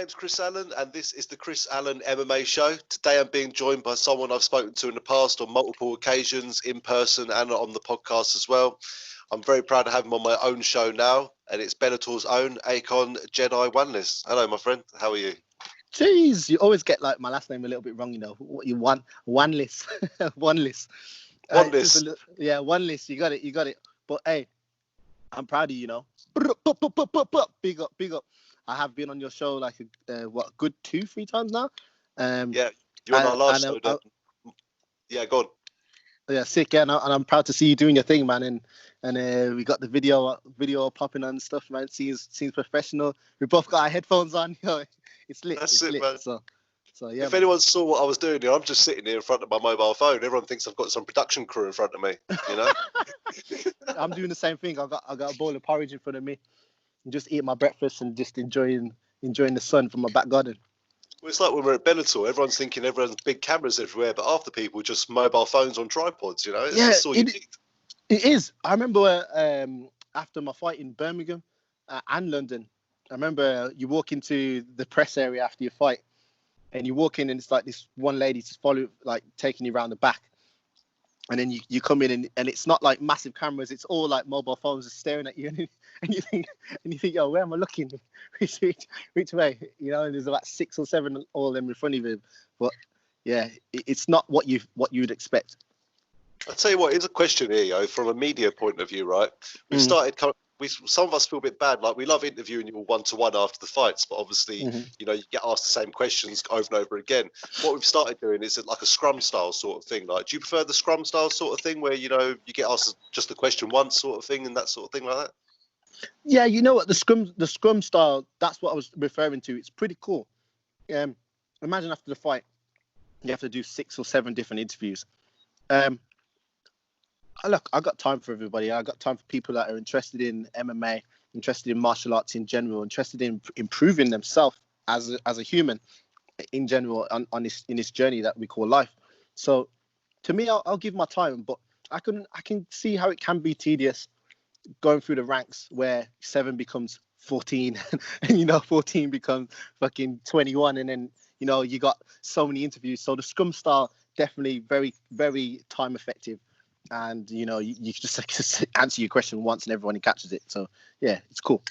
name's Chris Allen, and this is the Chris Allen MMA Show. Today I'm being joined by someone I've spoken to in the past on multiple occasions, in person and on the podcast as well. I'm very proud to have him on my own show now, and it's Bellator's own Akonne J3di Wanliss. Hello, my friend. How are you? Jeez, you always get like my last name a little bit wrong, you know. What you want? Wanliss. Wanliss. Wanliss. Yeah, Wanliss. You got it. But hey, I'm proud of you, you know. Big up. I have been on your show like good 2-3 times now. Yeah, you're on our last show. Yeah, go on. Yeah, sick. Yeah, and I'm proud to see you doing your thing, man. And we got the video popping and stuff, man. Seems professional. We both got our headphones on. You know, it's lit. That's it, man. So yeah. If anyone saw what I was doing here, I'm just sitting here in front of my mobile phone. Everyone thinks I've got some production crew in front of me. You know. I'm doing the same thing. I got a bowl of porridge in front of me. And just eating my breakfast and just enjoying the sun from my back garden. Well, it's like when we're at Bellator, everyone's thinking everyone's big cameras everywhere, but half the people just mobile phones on tripods, you know? It's just all you need. It is. I remember after my fight in Birmingham and London, I remember you walk into the press area after your fight and you walk in and it's like this one lady just taking you around the back. And then you come in and it's not like massive cameras. It's all like mobile phones just staring at you. And you think, yo, where am I looking? Which way? You know, and there's about 6 or 7 all of them in front of you. But yeah, it's not what you'd expect. I'll tell you what, here's a question here, yo, from a media point of view, right? Some of us feel a bit bad. Like, we love interviewing you one-to-one after the fights, but obviously, you know, you get asked the same questions over and over again. What we've started doing is like a scrum style sort of thing. Like, do you prefer the scrum style sort of thing where, you know, you get asked just the question once sort of thing and that sort of thing like that? Yeah, you know what, the scrum style, that's what I was referring to. It's pretty cool. Imagine after the fight, you have to do 6 or 7 different interviews. Look, I got time for everybody. I got time for people that are interested in MMA, interested in martial arts in general, interested in improving themselves as a human in general in this journey that we call life. So, to me, I'll give my time, but I can see how it can be tedious going through the ranks where 7 becomes 14, and you know 14 becomes fucking 21, and then you know you got so many interviews. So the scrum style definitely very, very time effective. And, you know, you just answer your question once and everyone catches it. So, yeah, it's cool.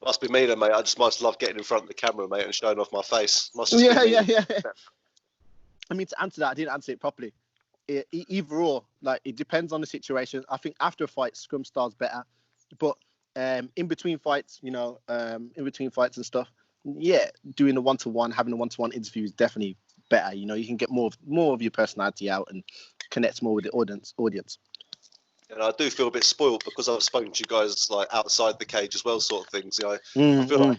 Must be me then, mate. I just must love getting in front of the camera, mate, and showing off my face. Yeah. I mean, to answer that, I didn't answer it properly. Either or, like, it depends on the situation. I think after a fight, scrum style's better. But in between fights, you know, in between fights and stuff, yeah, doing a one-to-one, having a one-to-one interview is definitely better. You know, you can get more of your personality out and connect more with the audience. And I do feel a bit spoiled because I've spoken to you guys like outside the cage as well, sort of things. You know, I feel like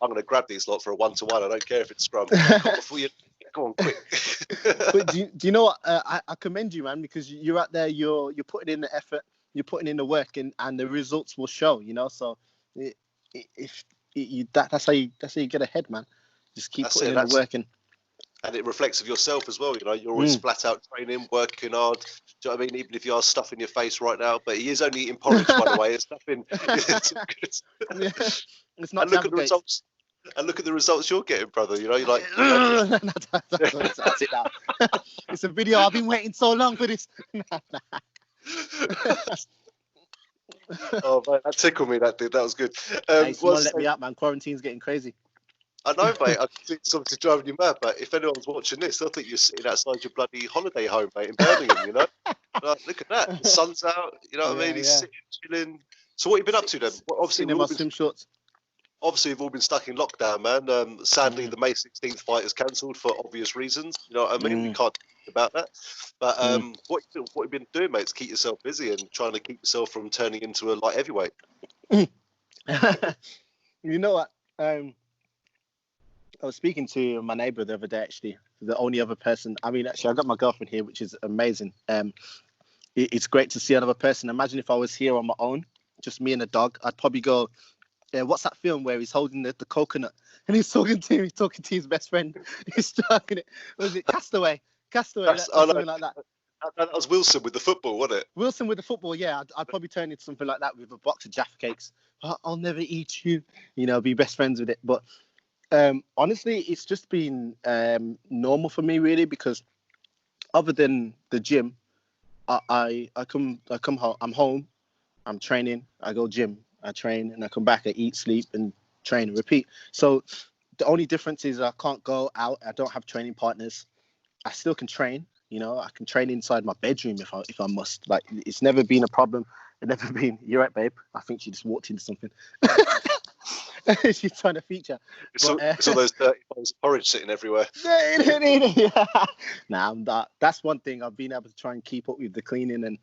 I'm going to grab these lot for a one-to-one. I don't care if it's scrum. Come on, quick. But do you know what? I commend you, man, because you're out there. You're putting in the effort. You're putting in the work, and the results will show. You know, so that's how you get ahead, man. Just keep putting in the work and it reflects of yourself as well. You know, you're always flat out training, working hard. Do you know what I mean? Even if you are stuffing your face right now, but he is only eating porridge, by the way. It's nothing. It's not. And look at the results. And look at the results you're getting, brother. You know, you're like. That's it now. It's a video. I've been waiting so long for this. Oh man, that tickled me. That did. That was good. Hey, someone let me out, man. Quarantine's getting crazy. I know, mate. I think it's obviously driving you mad, but if anyone's watching this, they'll think you're sitting outside your bloody holiday home, mate, in Birmingham, you know? Like, look at that. The sun's out, you know what I mean? He's sitting, chilling. So what have you been up to then? Well, obviously, in my swim shorts. Obviously, we've all been stuck in lockdown, man. Sadly, the May 16th fight is cancelled for obvious reasons. You know what I mean? We can't talk about that. But what have you been doing, mate, to keep yourself busy and trying to keep yourself from turning into a light heavyweight? You know what? I was speaking to my neighbour the other day, actually. The only other person. I mean, actually, I got my girlfriend here, which is amazing. It's great to see another person. Imagine if I was here on my own, just me and the dog. I'd probably go, what's that film where he's holding the coconut and he's talking to his best friend? He's talking it. Was it Castaway? Something like that. That was Wilson with the football, wasn't it? Wilson with the football, yeah. I'd probably turn into something like that with a box of Jaffa cakes. I'll never eat you. You know, be best friends with it. But Honestly, it's just been normal for me, really, because other than the gym, I come home. I'm home. I'm training. I go gym. I train, and I come back. I eat, sleep, and train and repeat. So the only difference is I can't go out. I don't have training partners. I still can train. You know, I can train inside my bedroom if I must. Like, it's never been a problem. It's never been. You're right, babe. I think she just walked into something. She's trying to feature. It's all those dirty bowls of porridge sitting everywhere. Nah, that's one thing I've been able to try and keep up with the cleaning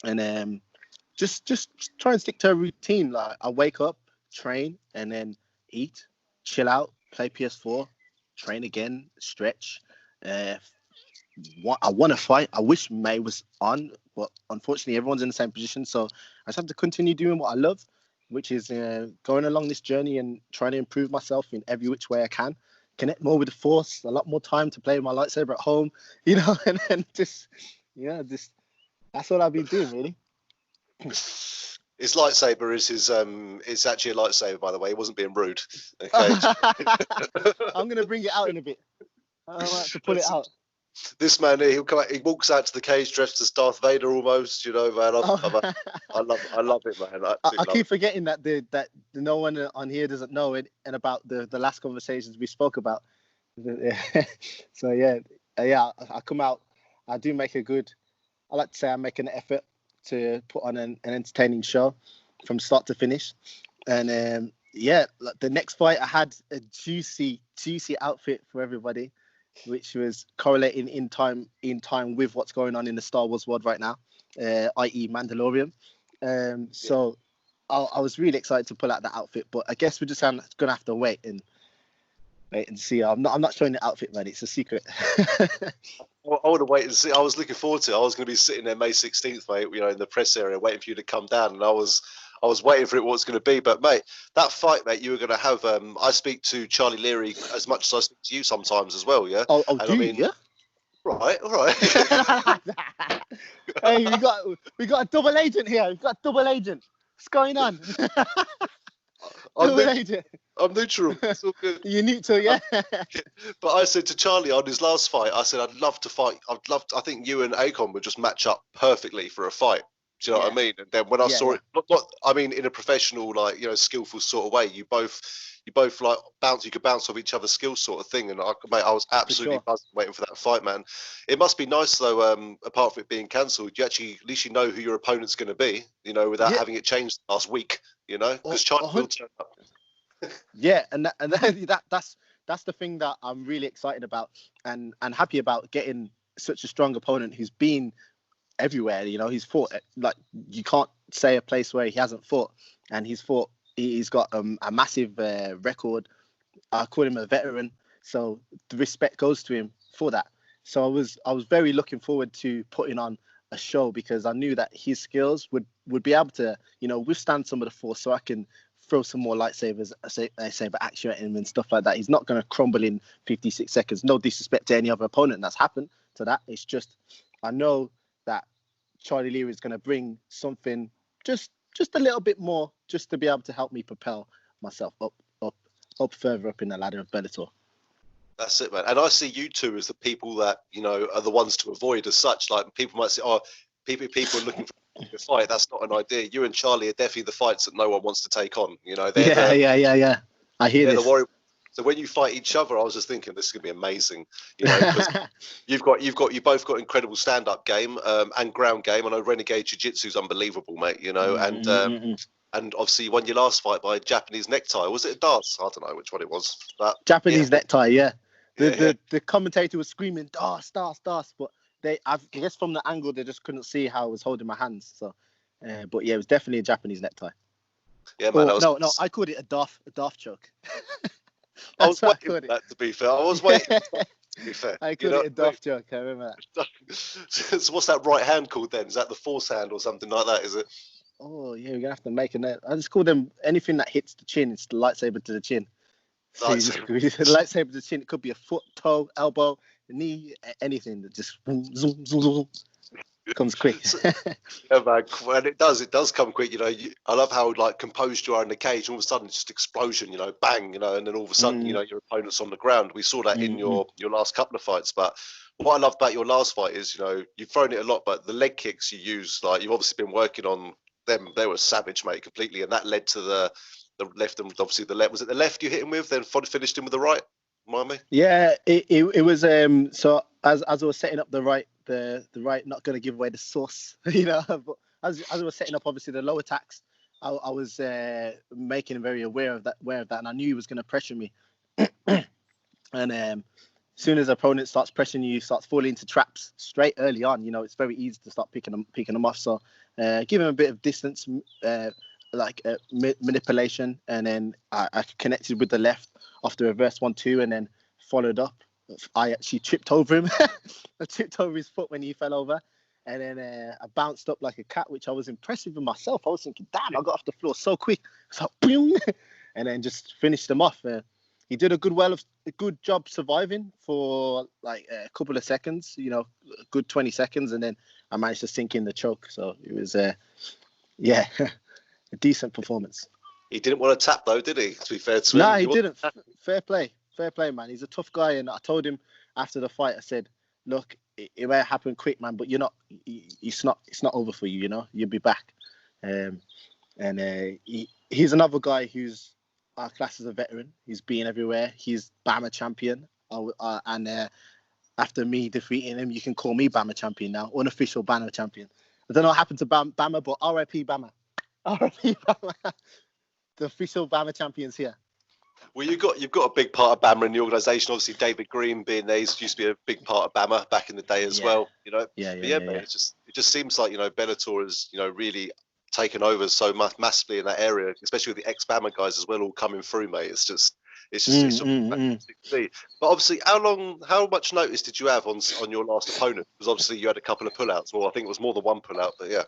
and just try and stick to a routine. Like, I wake up, train, and then eat, chill out, play PS4, train again, stretch. I want to fight. I wish May was on, but unfortunately everyone's in the same position. So I just have to continue doing what I love, which is going along this journey and trying to improve myself in every which way I can. Connect more with the Force, a lot more time to play with my lightsaber at home, you know, and then just that's all I've been doing, really. His lightsaber is his it's actually a lightsaber, by the way. He wasn't being rude. Okay. I'm gonna bring it out in a bit. I might have to pull it out. This man here, he walks out to the cage dressed as Darth Vader almost, you know, man. I love it, man. I keep forgetting that no one on here doesn't know it, and about the last conversations we spoke about. So yeah, I come out. I do make I like to say I make an effort to put on an entertaining show from start to finish. And like the next fight, I had a juicy outfit for everybody, which was correlating in time with what's going on in the Star Wars world right now, i.e. Mandalorian. So I was really excited to pull out that outfit, but I guess we're just gonna have to wait and see. I'm not showing the outfit, man. It's a secret. I want to wait and see. I was looking forward to it. I was going to be sitting there May 16th, mate, you know, in the press area, waiting for you to come down, and I was waiting for it, what it's going to be. But mate, that fight, mate, you were going to have. I speak to Charlie Leary as much as I speak to you sometimes as well, yeah. Oh, and do you? Yeah. Right, all right. Hey, we got a double agent here. We've got a double agent. What's going on? I'm neutral. It's all good. You're neutral, yeah. But I said to Charlie on his last fight, I said, I'd love to fight. I think you and Akonne would just match up perfectly for a fight. Do you know what I mean? And then when I saw it, I mean, in a professional, like, you know, skillful sort of way, you both like bounce. You could bounce off each other's skills, sort of thing. And I was absolutely buzzing waiting for that fight, man. It must be nice though. Apart from it being cancelled, you actually at least you know who your opponent's going to be. You know, without having it changed last week. You know, because Charlie will turn up. Yeah, and that's the thing that I'm really excited about and happy about, getting such a strong opponent who's been everywhere. You know, he's fought, like, you can't say a place where he hasn't fought, and he's got a massive record. I call him a veteran, so the respect goes to him for that. So I was very looking forward to putting on a show, because I knew that his skills would be able to, you know, withstand some of the Force, so I can throw some more lightsabers, saber action at him and stuff like that. He's not going to crumble in 56 seconds. No disrespect to any other opponent that's happened to that. It's just, I know that Charlie Leary is going to bring something just a little bit more, just to be able to help me propel myself up further up in the ladder of Bellator. That's it, man. And I see you two as the people that, you know, are the ones to avoid as such. Like, people might say, oh, people are looking for a fight. That's not an idea. You and Charlie are definitely the fights that no one wants to take on. You know, yeah. I hear this. So when you fight each other, I was just thinking this is gonna be amazing. You know, because you both got incredible stand-up game and ground game. I know Renegade Jiu-Jitsu is unbelievable, mate. You know, and obviously you won your last fight by Japanese necktie. Was it a dance? I don't know which one it was. But Japanese necktie, yeah. The commentator was screaming "Das, das, das," but I guess from the angle they just couldn't see how I was holding my hands. So, but yeah, it was definitely a Japanese necktie. Yeah, man. No, I called it a Darth choke. I was waiting for that, to be fair. I was waiting. To be fair, I called it a Darth choke. I remember that. So what's that right hand called then? Is that the Force hand or something like that? Is it? Oh yeah, we're gonna have to make a note. I just call them anything that hits the chin. It's the lightsaber to the chin. Lightsaber to the chin. It could be a foot, toe, elbow, knee, anything that just zoom. Comes quick. Yeah, man, and it does come quick. I love how like composed you are in the cage. All of a sudden, it's just explosion. Bang. And then all of a sudden, your opponent's on the ground. We saw that in your last couple of fights. But what I love about your last fight is, you've thrown it a lot, but the leg kicks you use, like you've obviously been working on them. They were savage, mate, completely, and that led to the left and obviously the left. Was it the left you hit him with? Then finished him with the right. Remind me. Yeah, it was. So as I was setting up the right, not going to give away the sauce, but as I was setting up, obviously the low attacks, I was making him very aware of that, and I knew he was going to pressure me. And as soon as the opponent starts pressuring you, starts falling into traps straight early on, it's very easy to start picking them off. So give him a bit of distance, manipulation, and then I connected with the left after reverse 1-2, and then followed up. I actually tripped over him. I tripped over his foot when he fell over, and then I bounced up like a cat, which I was impressive with myself. I was thinking, damn, I got off the floor so quick. So boom, and then just finished him off. He did a good job surviving for like a couple of seconds, a good 20 seconds, and then I managed to sink in the choke. So it was, a decent performance. He didn't want to tap though, did he? To be fair to him. No, he didn't. Fair play, man. He's a tough guy, and I told him after the fight, I said, look, it may happen quick, man, but it's not over for you. You'll be back. And he's another guy who's our class as a veteran. He's been everywhere. He's BAMMA champion, and after me defeating him, you can call me BAMMA champion now, unofficial BAMMA champion. I don't know what happened to BAMMA, but R.I.P. BAMMA. R.I.P. BAMMA. The official BAMMA champions here. Well, you've got a big part of BAMMA in the organisation. Obviously, David Green being there, he used to be a big part of BAMMA back in the day as well. Mate, it just seems like Bellator has really taken over so massively in that area, especially with the ex-BAMMA guys as well, all coming through, mate. It's just fantastic to see. But obviously, how much notice did you have on your last opponent? Because obviously you had a couple of pullouts. Well, I think it was more than one pullout, but yeah.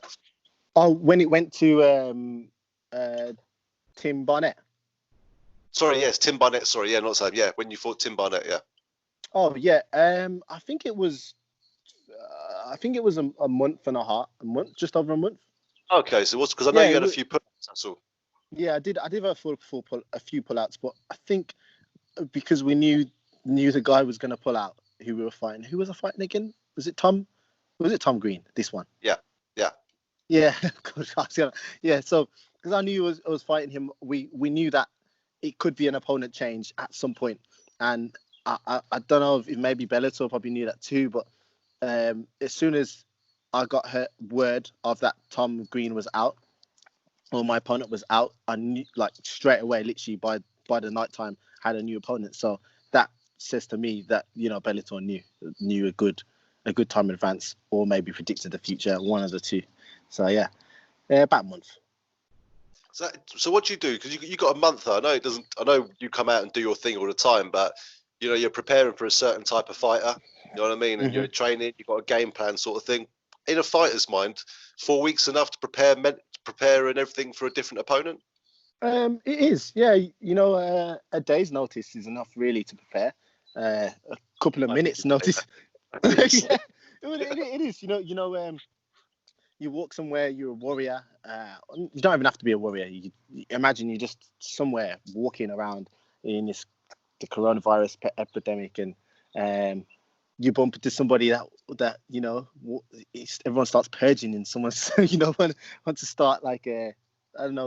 Oh, when it went to Tim Barnett. Sorry, yes, Tim Barnett. Sorry, yeah, not Sam. Yeah, when you fought Tim Barnett, yeah. Oh yeah, I think it was a month and a half, just over a month. Okay, so what's because I know you had a few pullouts. That's all. Yeah, I did have a few pullouts, but I think because we knew the guy was going to pull out who we were fighting. Who was I fighting again? Was it Tom Green? This one? Yeah. Yeah. Yeah. So because I knew I was fighting him, we knew that it could be an opponent change at some point, and I don't know if maybe Bellator probably knew that too, but as soon as I got word of that Tom Green was out, or my opponent was out, I knew like straight away, literally by the night time, had a new opponent. So that says to me that Bellator knew a good time in advance, or maybe predicted the future, one of the two. So yeah, about a month. So what do you do? Because you got a month. I know you come out and do your thing all the time, but you're preparing for a certain type of fighter. You know what I mean? And you're training. You've got a game plan, sort of thing. In a fighter's mind, 4 weeks enough to prepare and everything for a different opponent. It is, yeah. A day's notice is enough, really, to prepare. A couple of minutes' notice. Yeah, it is. You walk somewhere, you're a warrior. You don't even have to be a warrior. You imagine you're just somewhere walking around in the coronavirus epidemic, and you bump into somebody that everyone starts purging, and someone's want to start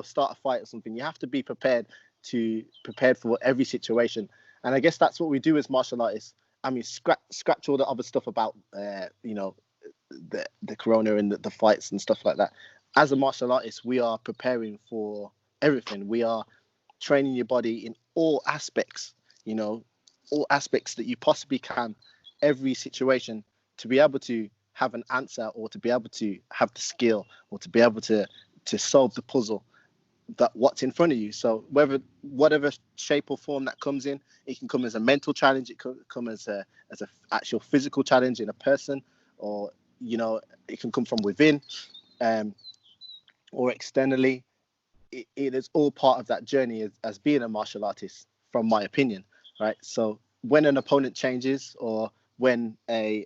start a fight or something. You have to be prepared for every situation, and I guess that's what we do as martial artists. I mean, scratch all the other stuff about the corona and the fights and stuff like that. As a martial artist, we are preparing for everything. We are training your body in all aspects, all aspects that you possibly can, every situation, to be able to have an answer, or to be able to have the skill, or to be able to solve the puzzle that what's in front of you. So whatever shape or form that comes in, it can come as a mental challenge, it can come as a actual physical challenge in a person, or it can come from within, or externally. It is all part of that journey as being a martial artist, from my opinion, right? So when an opponent changes, or when you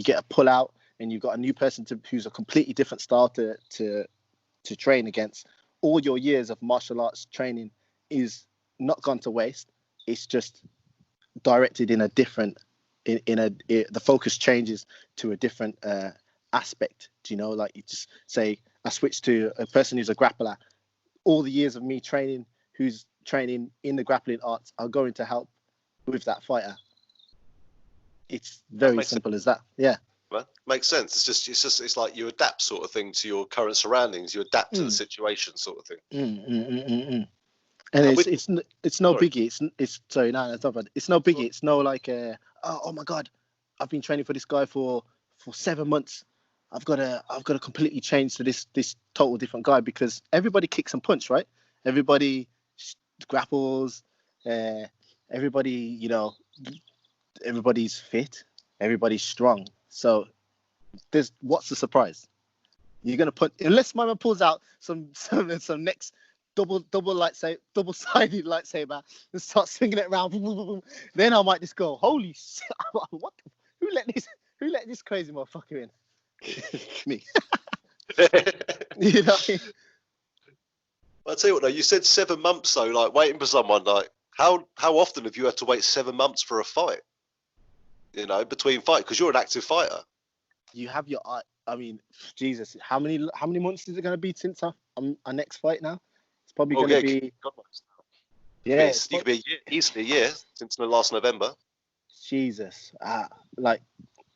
get a pull out, and you've got a new person who's a completely different style to train against, all your years of martial arts training is not gone to waste. It's just directed in a different, the focus changes to a different aspect. Do you know? Like, you just say, I switch to a person who's a grappler. All the years of me training, who's training in the grappling arts, are going to help with that fighter. It's very simple as that. Yeah. Well, makes sense. It's like you adapt sort of thing to your current surroundings. You adapt to the situation sort of thing. And it's no biggie. It's sorry, no, it's not bad. It's no biggie. It's no like oh my god, I've been training for this guy for 7 months. I've got to completely change to this total different guy, because everybody kicks and punch, right? Everybody grapples. Everybody, you know, everybody's fit. Everybody's strong. So what's the surprise? You're gonna put, unless my man pulls out some next double-sided lightsaber and start swinging it around, then I might just go, holy shit, what? Who let this crazy motherfucker in? Me. You know what I mean? I'll tell you what though, you said 7 months though, like waiting for someone. Like how often have you had to wait 7 months for a fight? You know, between fight, because you're an active fighter. You have your eye. I mean, Jesus, how many months is it going to be since our next fight now? It's probably going to be. Yeah, it could be a year, easily a year since the last November. Jesus, like,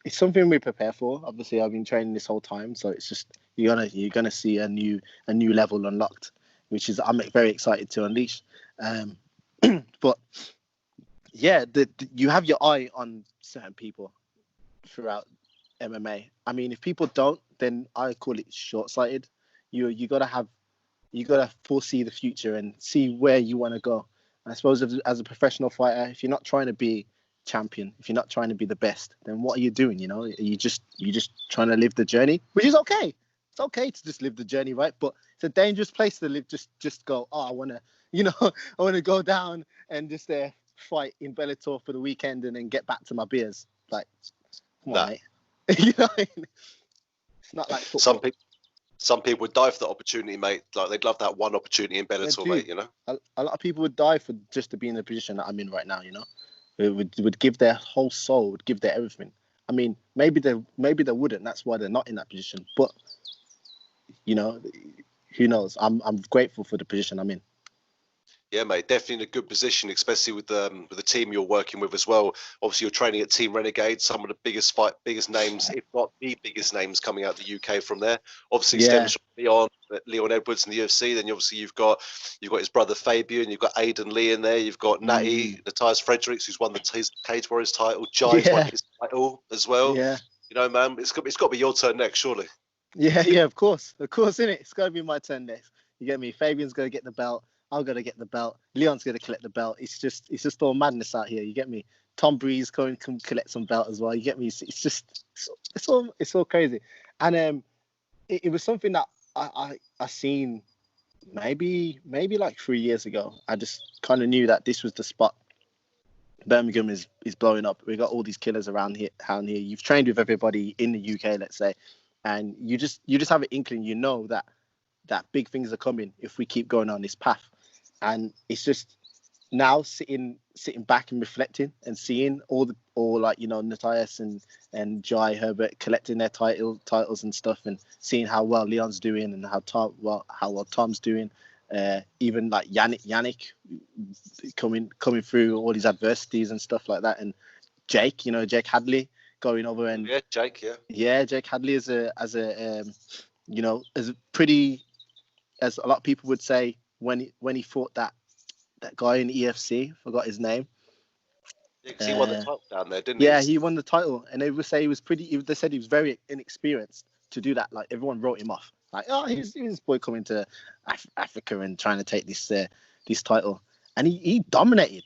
it's something we prepare for. Obviously, I've been training this whole time, so it's just you're gonna see a new level unlocked, which is I'm very excited to unleash. But yeah, you have your eye on certain people throughout MMA. I mean, if people don't, then I call it short-sighted. You gotta foresee the future and see where you want to go. I suppose as a professional fighter, if you're not trying to be champion, if you're not trying to be the best, then what are you doing? You know, you're just trying to live the journey, which is okay. It's okay to just live the journey, right? But it's a dangerous place to live. Just go, oh, I want to go down and just fight in Bellator for the weekend and then get back to my beers. Like, come on, mate. You know what I mean? It's not like football. Some people would die for the opportunity, mate. Like, they'd love that one opportunity in Bellator, mate, you know? A lot of people would die for just to be in the position that I'm in right now, you know? It would give their whole soul, would give their everything. I mean, maybe they wouldn't. That's why they're not in that position. But, you know, who knows? I'm grateful for the position I'm in. Yeah, mate, definitely in a good position, especially with the team you're working with as well. Obviously, you're training at Team Renegade, some of the biggest names, if not the biggest names, coming out of the UK from there. Obviously, stems from Leon Edwards in the UFC. Then you've got his brother Fabian, you've got Aidan Lee in there, you've got Natty, Matthias Fredericks, who's won his Cage Warriors title. Jai's won his title as well. Yeah, you know, man, it's got to be your turn next, surely. Yeah, of course, innit? It's got to be my turn next. You get me? Fabian's going to get the belt. I'm going to get the belt. Leon's going to collect the belt. It's just all madness out here. You get me? Tom Breeze come collect some belt as well. You get me? It's all crazy. And it was something that I seen maybe like 3 years ago. I just kind of knew that this was the spot. Birmingham is blowing up. We got all these killers around here. You've trained with everybody in the UK, let's say, and you just have an inkling. You know that big things are coming if we keep going on this path. And it's just now sitting back and reflecting and seeing all like, you know, Matthias and Jai Herbert collecting their titles and stuff, and seeing how well Leon's doing and how well Tom's doing. Even like Yannick coming through all these adversities and stuff like that, and Jake Hadley going over and Jake Hadley as a a lot of people would say when he fought that guy in EFC, forgot his name. Yeah, because he won the title down there, didn't he? Yeah, he won the title, and they would say they said he was very inexperienced to do that. Like, everyone wrote him off. Like, oh, he's this boy coming to Africa and trying to take this title, and he dominated.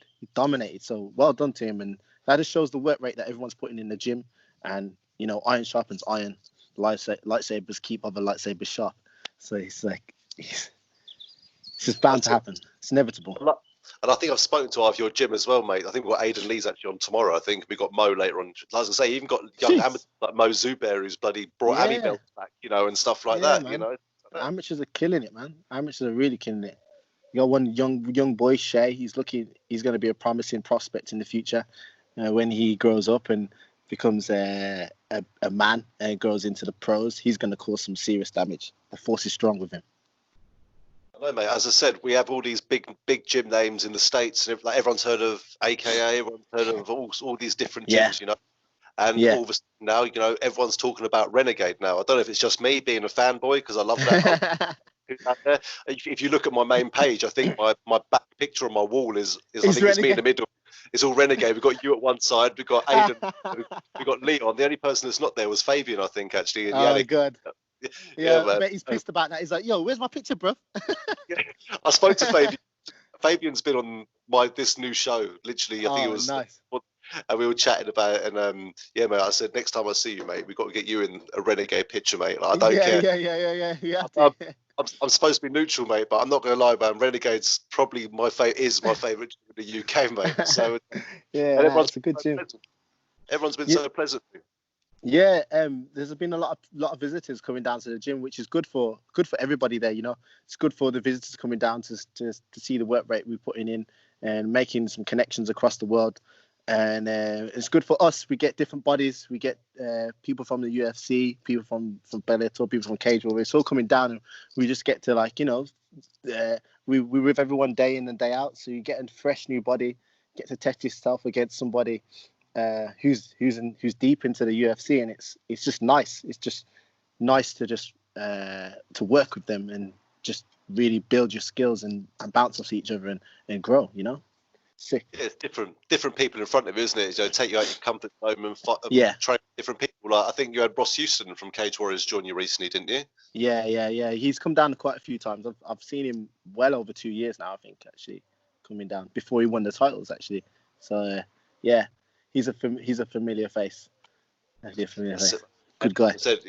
So well done to him, and that just shows the work rate that everyone's putting in the gym. And, you know, iron sharpens iron. Lightsabers keep other lightsabers sharp. So it's like it's just bound to happen. It's inevitable. And I think I've spoken to half your gym as well, mate. I think we've got Aidan Lee's actually on tomorrow. I think we've got Mo later on. As I say, even got young amateurs like Mo Zubair, who's bloody brought Ami belts back, you know, and stuff like that, man. you know. Amateurs are killing it, man. Amateurs are really killing it. You got one young boy, Shay. He's going to be a promising prospect in the future when he grows up and becomes a man and grows into the pros. He's going to cause some serious damage. The force is strong with him. I know, mate. As I said, we have all these big gym names in the States, and like everyone's heard of AKA, everyone's heard of all these different gyms, you know. And all of a sudden now, you know, everyone's talking about Renegade now. I don't know if it's just me being a fanboy because I love that. Out there. If you look at my main page, I think my back picture on my wall is I think Renegade. It's me in the middle. It's all Renegade. We've got you at one side. We've got Aidan. We've got Leon. The only person that's not there was Fabian, I think, actually. And oh, good. Yeah, man. I bet he's pissed about that. He's like, yo, where's my picture, bro? I spoke to Fabian. Fabian's been on this new show. Literally, I think it was nice. And we were chatting about it, and yeah, mate. I said next time I see you, mate, we've got to get you in a Renegade picture, mate. Like, I don't care. Yeah. I'm supposed to be neutral, mate, but I'm not going to lie, man. Renegade's probably my favorite in the UK, mate. So yeah, it's a good gym. Everyone's been so pleasant. Yeah, there's been a lot of visitors coming down to the gym, which is good for everybody there. You know, it's good for the visitors coming down to see the work rate we're putting in and making some connections across the world. And it's good for us. We get different bodies. We get people from the UFC, people from Bellator, people from Cage Warriors. It's all coming down, and we just get to, like, you know, we're with everyone day in and day out. So you get a fresh new body, get to test yourself against somebody who's deep into the UFC, and it's just nice. It's just nice to to work with them and just really build your skills and bounce off each other and grow. You know. Sick. Yeah, it's different people in front of you, isn't it? You know, take you out your comfort zone and train different people. Like, I think you had Ross Houston from Cage Warriors join you recently, didn't you? Yeah. He's come down quite a few times. I've seen him well over 2 years now, I think, actually, coming down before he won the titles, actually. So yeah, he's a familiar face. Actually, a familiar face. Good guy. Said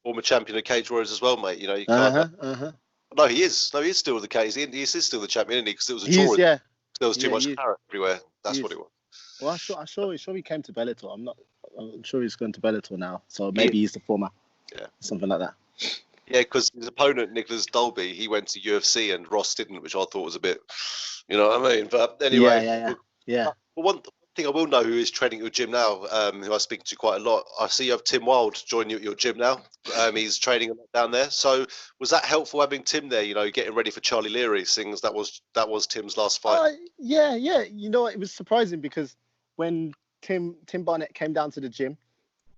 former champion of Cage Warriors as well, mate. You know, you can't. No, he is. No, he is still the case. He is still the champion, isn't he? Because it was a draw. Yeah. There was too much carrot everywhere. That's what it was. Well, I'm sure he came to Bellator. I'm sure he's going to Bellator now. So maybe he's the former. Yeah. Something like that. Yeah, because his opponent, Nicholas Dolby, he went to UFC and Ross didn't, which I thought was a bit, you know what I mean? But anyway. Yeah. One thing I will know who is training at your gym now, who I speak to quite a lot. I see you have Tim Wild joining you at your gym now. He's training down there. So was that helpful having Tim there, you know, getting ready for Charlie Leary, seeing as that was Tim's last fight? Yeah. You know, it was surprising because when Tim Barnett came down to the gym,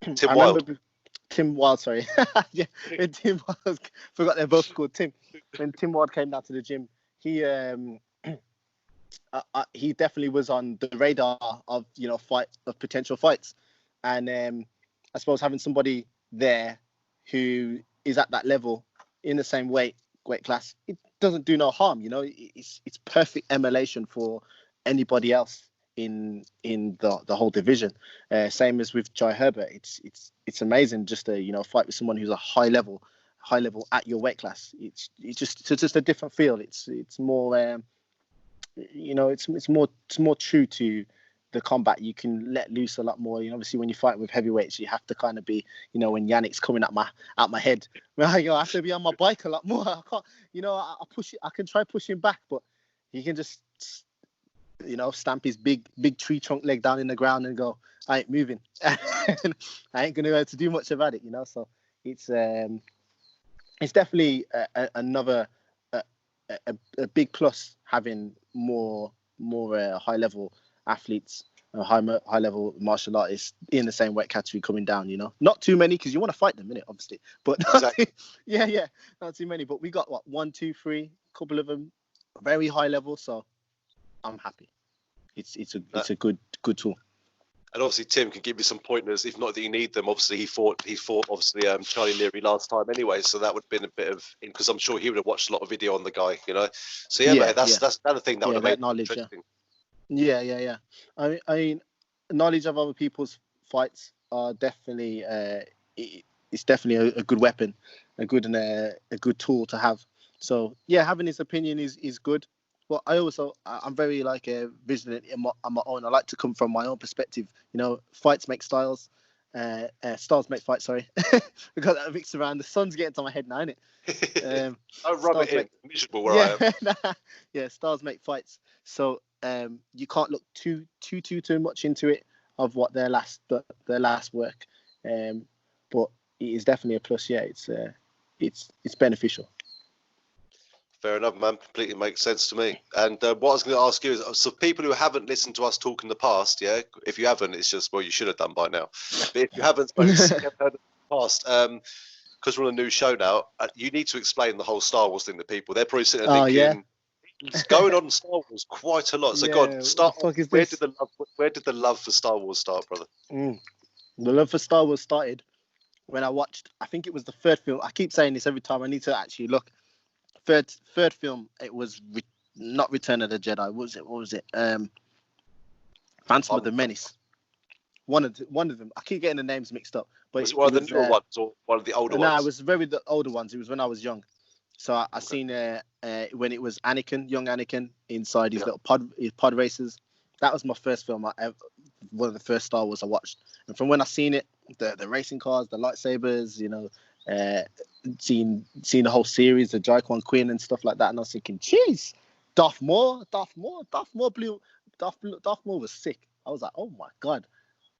Tim Wild, sorry. Yeah, when Tim Wild, forgot they're both called Tim. When Tim Wild came down to the gym, he definitely was on the radar of, you know, potential fights, and I suppose having somebody there who is at that level in the same weight class, it doesn't do no harm. You know, it's perfect emulation for anybody else in the whole division. Same as with Jai Herbert. It's amazing just to, you know, fight with someone who's a high level at your weight class. It's just a different feel. It's more you know, it's more true to the combat. You can let loose a lot more. You know, obviously when you fight with heavyweights, you have to kind of be, you know, when Yannick's coming at my head, well, you know, I have to be on my bike a lot more. I can't, you know, I push it. I can try pushing back, but he can just, you know, stamp his big tree trunk leg down in the ground and go, I ain't moving. I ain't gonna be able to do much about it, you know. So it's definitely another a big plus having more high level athletes, high level martial artists in the same weight category coming down. You know, not too many because you want to fight them, innit, obviously, but exactly. yeah, not too many. But we got 1, 2, 3, a couple of them very high level, so I'm happy. It's a good tool. And obviously Tim can give you some pointers, if not that you need them. Obviously he fought obviously Charlie Leary last time anyway, so that would have been a bit of, because I'm sure he would have watched a lot of video on the guy, you know. So mate, that's another thing that would have made knowledge, it interesting. Yeah. I mean, knowledge of other people's fights are definitely it's definitely a good weapon, a good tool to have. So yeah, having his opinion is good. but I'm very like vigilant on my own. I like to come from my own perspective. You know, fights make styles. Styles make fights. Sorry, we got that mixed around. The sun's getting to my head now, isn't it? I'll rub it in. Miserable where I am. Yeah, styles make fights. So you can't look too much into it of what their last work. But it is definitely a plus. Yeah, it's beneficial. Fair enough, man. Completely makes sense to me. And what I was going to ask you is, so people who haven't listened to us talk in the past, yeah, if you haven't, it's just, well, you should have done by now. But if you haven't heard of the past, because we're on a new show now, you need to explain the whole Star Wars thing to people. They're probably sitting there thinking, it's going on Star Wars quite a lot. So go on, start. Where did the love for Star Wars start, brother? The love for Star Wars started when I watched, I think it was the third film. I keep saying this every time. I need to actually look. Third film. It was not Return of the Jedi. What was it? Phantom of the Menace. One of them. I keep getting the names mixed up. But was it one of the newer ones or one of the older ones? No, it was the older ones. It was when I was young. So I seen when it was young Anakin inside his little pod races. That was my first film. One of the first Star Wars I watched. And from when I seen it, the racing cars, the lightsabers, you know, seeing the whole series, the J3di Queen and stuff like that, and I was thinking, jeez, Darth Maul was sick. I was like, oh my god.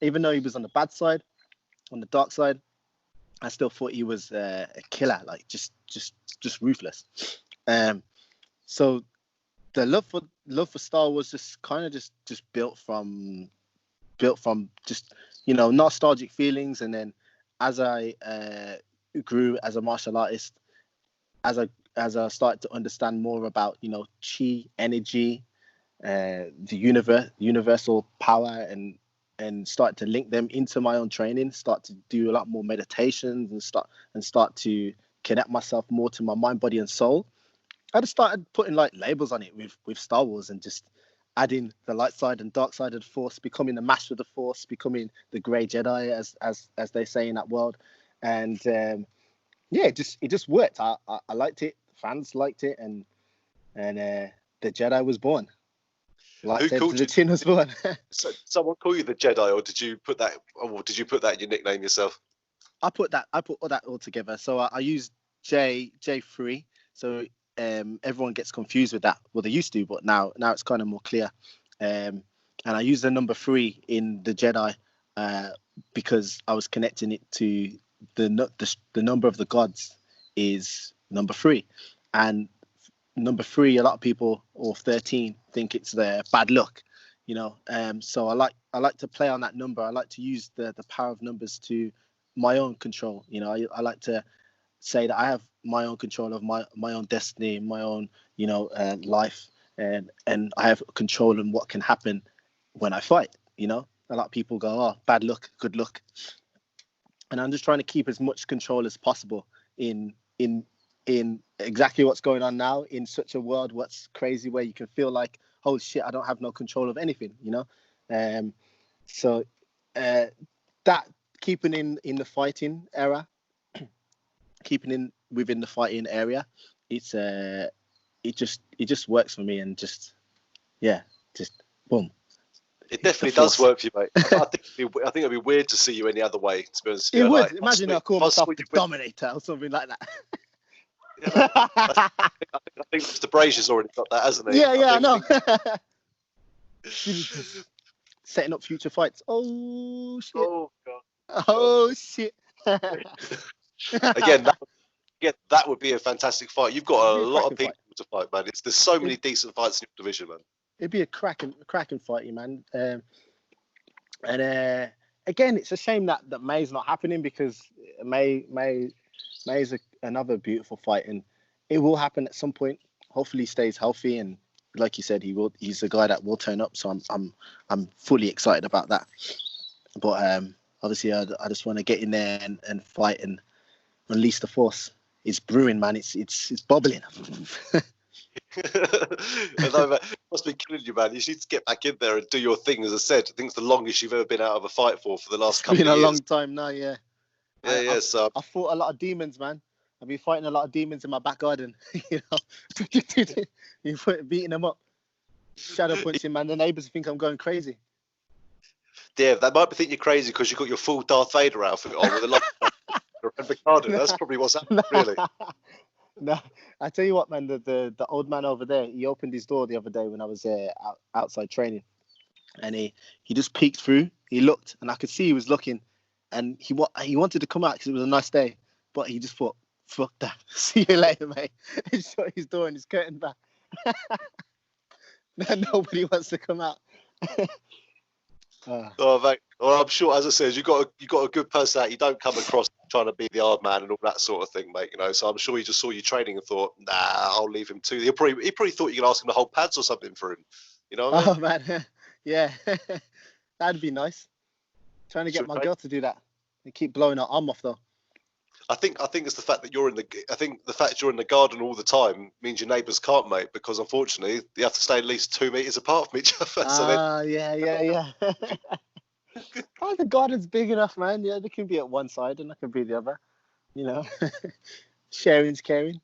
Even though he was on the bad side, on the dark side, I still thought he was a killer, like just ruthless. So the love for Star Wars just kind of just built from just, you know, nostalgic feelings, and then as I grew as a martial artist, as I started to understand more about, you know, chi, energy, the universal power, and start to link them into my own training, start to do a lot more meditations, and start to connect myself more to my mind, body, and soul. I just started putting like labels on it with Star Wars, and just adding the light side and dark side of the Force, becoming the master of the Force, becoming the Grey Jedi, as they say in that world. And it just worked. I liked it. Fans liked it, and the Jedi was born. Who called you? The Tin was born. So someone called you the Jedi, or did you put that in your nickname yourself? I put all that all together. So I used J3. So everyone gets confused with that. Well, they used to, but now it's kind of more clear. And I use the number 3 in the Jedi because I was connecting it to the number of the gods is number 3, and number 3, a lot of people, or 13, think it's the bad luck, you know. So I like to play on that number. I like to use the power of numbers to my own control. You know, I like to say that I have my own control of my own destiny, my own, you know, life, and I have control on what can happen when I fight. You know, a lot of people go, oh, bad luck, good luck, and I'm just trying to keep as much control as possible in exactly what's going on now in such a world what's crazy, where you can feel like, oh shit, I don't have no control of anything, you know. So that keeping in the fighting era, within the fighting area, it just works for me, and just boom. It definitely does work for you, mate. I think it'd be weird to see you any other way, to be honest. It would. Like, imagine I call myself the Dominator or something like that. Yeah, I think Mr. Brazier's already got that, hasn't he? Yeah, I know. Setting up future fights. Oh shit. Oh god. Oh shit. Again, that would be a fantastic fight. You've got a lot of people to fight, man. There's so many decent fights in your division, man. It'd be a cracking fight, man. And again, it's a shame that May's not happening, because May is another beautiful fight, and it will happen at some point. Hopefully, he stays healthy, and like you said, he's a guy that will turn up. So I'm fully excited about that. But obviously, I just want to get in there and fight and unleash the Force. It's brewing, man. It's bubbling. I know, man. It must be killing you, man. You need to get back in there and do your thing. As I said, I think it's the longest you've ever been out of a fight for the last couple of years. It's been a long time now, yeah. So I fought a lot of demons, man. I've been fighting a lot of demons in my back garden. You know, beating them up, shadow punching, man. The neighbours think I'm going crazy. Yeah, they might be thinking you're crazy because you've got your full Darth Vader outfit on with a lot around the garden. That's probably what's happening, really. No, I tell you what, man. The old man over there, he opened his door the other day when I was outside training, and he just peeked through. He looked, and I could see he was looking, and he wanted to come out because it was a nice day, but he just thought, "Fuck that, see you later, mate." He shut his door and his curtain back. Nobody wants to come out. Oh, mate. Well, I'm sure, as I said, you got a good personality. You don't come across trying to be the hard man and all that sort of thing, mate. You know, so I'm sure he just saw you training and thought, nah, I'll leave him too. He probably thought you could ask him to hold pads or something for him. You know what I mean? Oh man, yeah, that'd be nice. Trying to get my girl to do that. They keep blowing her arm off though. I think it's the fact that you're in the garden all the time means your neighbours can't, mate, because unfortunately you have to stay at least 2 meters apart from each other. Yeah. Oh, the garden's big enough, man. Yeah, they can be at one side and I can be the other. You know, sharing's caring.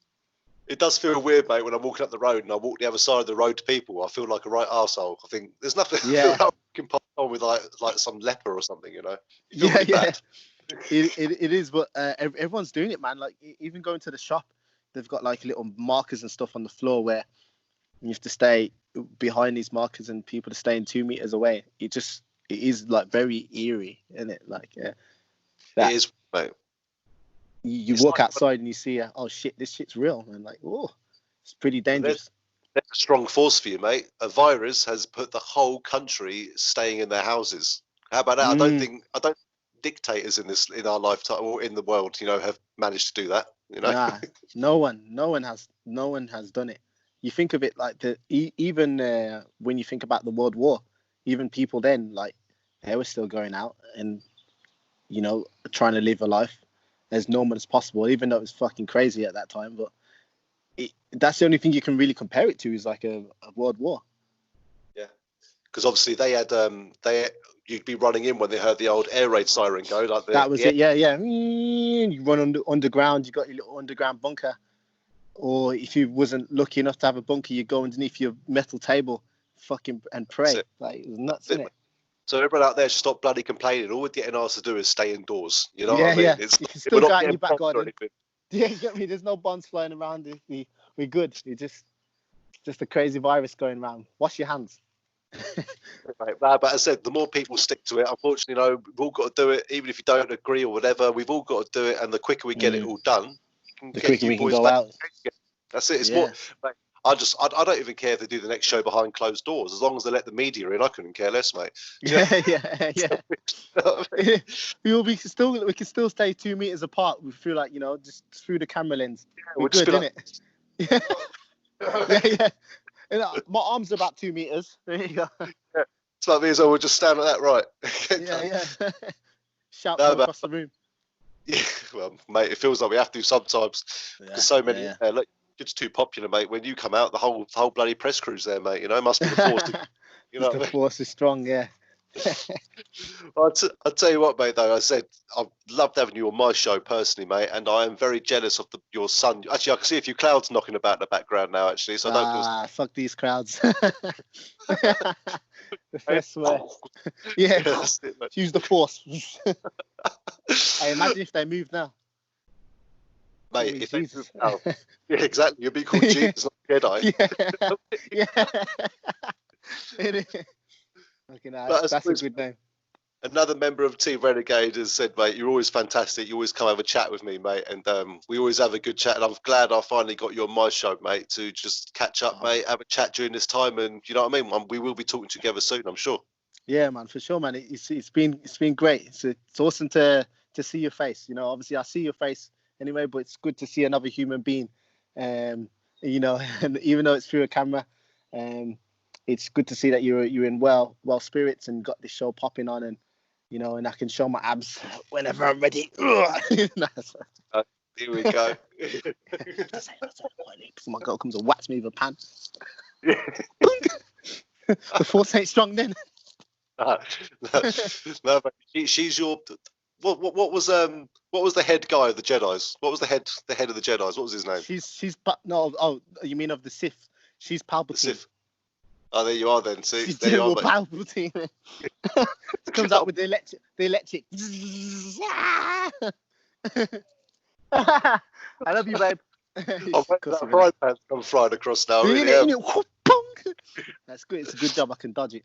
It does feel weird, mate, when I'm walking up the road and I walk the other side of the road to people. I feel like a right arsehole. I think there's nothing. Yeah. I can pass on with like some leper or something, you know. Yeah. Bad. It is, but everyone's doing it, man. Like even going to the shop, they've got like little markers and stuff on the floor where you have to stay behind these markers and people are staying 2 meters away. It is like very eerie, isn't it? Like, yeah. It is, mate. You walk outside and you see, oh shit, this shit's real, and like, oh, it's pretty dangerous. There's a strong force for you, mate. A virus has put the whole country staying in their houses. How about that? I don't think dictators in our lifetime or in the world, you know, have managed to do that. You know, nah, no one has done it. You think of it like even when you think about the World War, even people then, like, they were still going out and, you know, trying to live a life as normal as possible, even though it was fucking crazy at that time. But that's the only thing you can really compare it to is like a World War. Yeah, because obviously they had you'd be running in when they heard the old air raid siren go. Like that was it. Yeah. You run underground. You got your little underground bunker, or if you wasn't lucky enough to have a bunker, you go underneath your metal table, fucking and pray. Like, it was nuts, isn't it? So everyone out there should stop bloody complaining. All we're getting asked to do is stay indoors. You know what I mean? Yeah. You can still go out in your back garden. Yeah, you get me? There's no bombs flying around. We're good. It's just a crazy virus going around. Wash your hands. Right, but as I said, the more people stick to it, unfortunately, you know, we've all got to do it, even if you don't agree or whatever. We've all got to do it, and the quicker we get it all done, the quicker we can go out. That's it. It's more. Like, I don't even care if they do the next show behind closed doors, as long as they let the media in. I couldn't care less, mate. Yeah. We can still stay 2 meters apart. We feel like, you know, just through the camera lens. We're good, isn't it? Yeah. You know, my arms are about 2 meters. There you go. Yeah. It's like me as well. We'll just stand like that, right? Yeah. Shout across the room. Yeah, well, mate, it feels like we have to sometimes because so many. Look, it's too popular, mate. When you come out, the whole bloody press crew's there, mate. You know, it must be the force. You know, the force is strong, yeah. I'll tell you what, mate. Though I said I've loved having you on my show personally, mate, and I am very jealous of your son. Actually, I can see a few clouds knocking about in the background now. Actually, so I don't fuck these crowds. The first swear. Yeah, use the force. Hey, imagine if they moved now. Mate, if they moved now, yeah, exactly. You'd be called Jesus, not Jedi. Yeah. It is. Okay, that's a good name. Another member of Team Renegade has said, mate, you're always fantastic. You always come have a chat with me, mate. And we always have a good chat. And I'm glad I finally got you on my show, mate, to just catch up, mate, have a chat during this time. And you know what I mean? We will be talking together soon, I'm sure. Yeah, man, for sure, man. It's been great. It's awesome to see your face. You know, obviously I see your face anyway, but it's good to see another human being. You know, and even though it's through a camera, it's good to see that you're in well spirits and got this show popping on, and you know, and I can show my abs whenever I'm ready. Here we go. My girl comes and whacks me with a pan. The force ain't strong then. No, but she's your. What was What was the head guy of the Jedis? What was the head of the Jedis? What was his name? No. Oh, you mean of the Sith? She's Palpatine. The Sith. Oh, there you are then. See, She's there you are, General Palpatine. Comes up with the electric. I love you, babe. Oh, that frying pan's come flying across now. Really, That's good. It's a good job I can dodge it.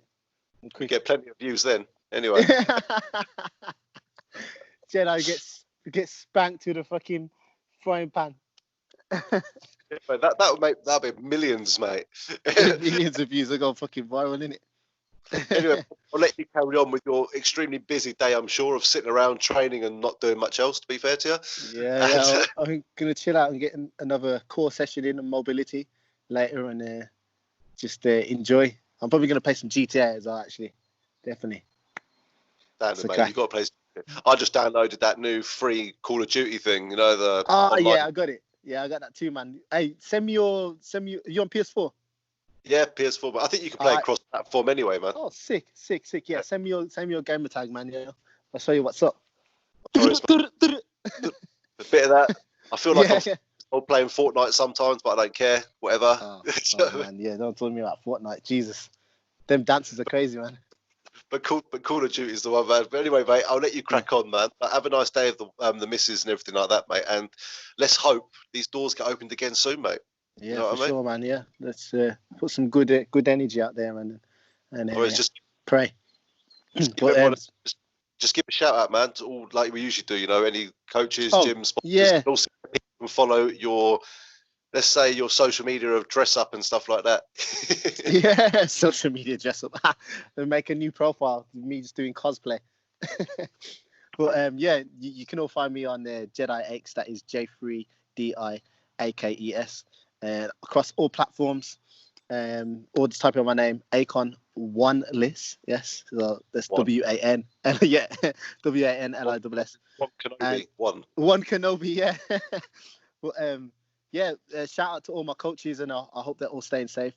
We get plenty of views then. Anyway. Jedi gets spanked to the fucking frying pan. That'd be millions, mate. Millions of views are going fucking viral, innit? Anyway, I'll let you carry on with your extremely busy day, I'm sure, of sitting around training and not doing much else, to be fair to you. Yeah, I'm going to chill out and get another core session in on mobility later and just enjoy. I'm probably going to play some GTA as well, actually. Definitely. Damn it, mate. You've got to play. I just downloaded that new free Call of Duty thing, you know, the online... yeah, I got it. Yeah, I got that too, man. Hey, send me your you on PS4? Yeah, PS4, but I think you can play across platform anyway, man. Oh, sick. Yeah, send me your gamer tag, man. Yeah, I'll show you what's up. A bit of that. I feel like I'm playing Fortnite sometimes, but I don't care. Whatever. Oh, man, yeah, don't tell me about Fortnite. Jesus, them dances are crazy, man. But Call of Duty is the one, man. But anyway, mate, I'll let you crack on, man. But have a nice day of the missus and everything like that, mate. And let's hope these doors get opened again soon, mate. Yeah, you know for sure, man. Yeah, let's put some good energy out there, man, and just pray. Just give a shout out, man, to all like we usually do. You know, any coaches, gyms, sponsors. Yeah. And also, people can follow your, let's say, your social media of dress up and stuff like that. Yeah, social media dress up. And make a new profile. Me just doing cosplay. But yeah, you can all find me on Jedi X. That is J3di AKES. Across all platforms, or just type in my name, Akonne Wanliss. Yes, so that's WAN. Yeah, WANLISS. One Kenobi. Yeah. Well, shout out to all my coaches, and I hope they're all staying safe.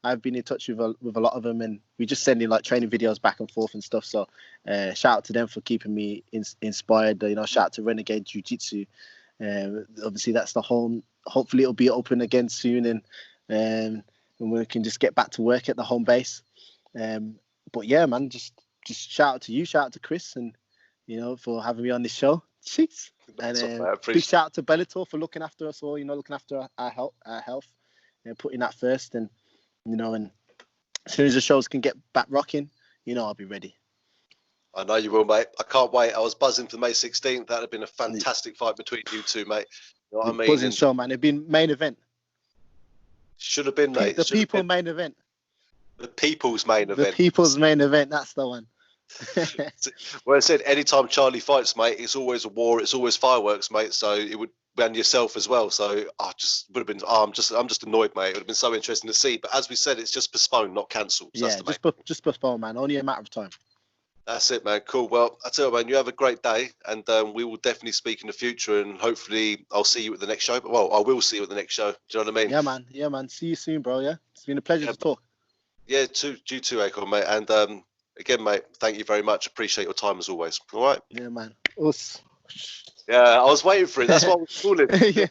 I've been in touch with a lot of them, and we just sending like training videos back and forth and stuff. So shout out to them for keeping me inspired. You know, shout out to Renegade Jiu-Jitsu. Obviously, that's the home. Hopefully, it'll be open again soon, and we can just get back to work at the home base. But yeah, man, just shout out to you, shout out to Chris, and you know, for having me on this show. Jeez. And big shout out to Bellator for looking after us all. You know, looking after our health, and putting that first. And you know, and as soon as the shows can get back rocking, you know, I'll be ready. I know you will, mate. I can't wait. I was buzzing for May 16th. That'd have been a fantastic fight between you two, mate. You know what I mean? Buzzing show, man. It'd been main event. Should have been, mate. The people main event. The people's main event. The people's main event. That's the one. Well, I said anytime Charlie fights, mate, it's always a war. It's always fireworks, mate. So it would ban yourself as well. So I just would have been. I'm just annoyed, mate. It would have been so interesting to see. But as we said, it's just postponed, not cancelled. So yeah, just postponed, man. Only a matter of time. That's it, man. Cool. Well, I tell you, man, you have a great day, and we will definitely speak in the future, and hopefully I'll see you at the next show. Well, I will see you at the next show. Do you know what I mean? Yeah, man. See you soon, bro. Yeah, it's been a pleasure to talk. Yeah, you too, Akonne, mate. And again, mate, thank you very much. Appreciate your time as always. All right. Yeah, man. Yeah, I was waiting for it. That's what I was calling. Yeah.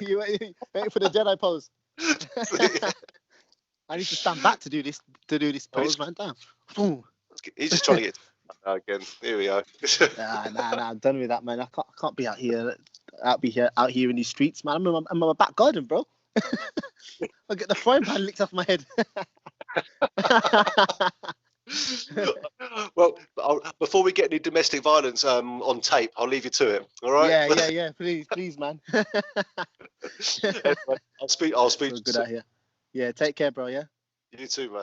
You waiting for the Jedi pose. I need to stand back to do this pose, man. Damn. Boom. He's just trying to get again. Here we go. Nah, I'm done with that, man. I can't be out here in these streets, man. I'm in my back garden, bro. I'll get the frying pan licked off my head. Well, before we get any domestic violence on tape, I'll leave you to it. All right? Yeah. Please, man. I'll speak. Good out here. Yeah, take care, bro. Yeah. You too, man.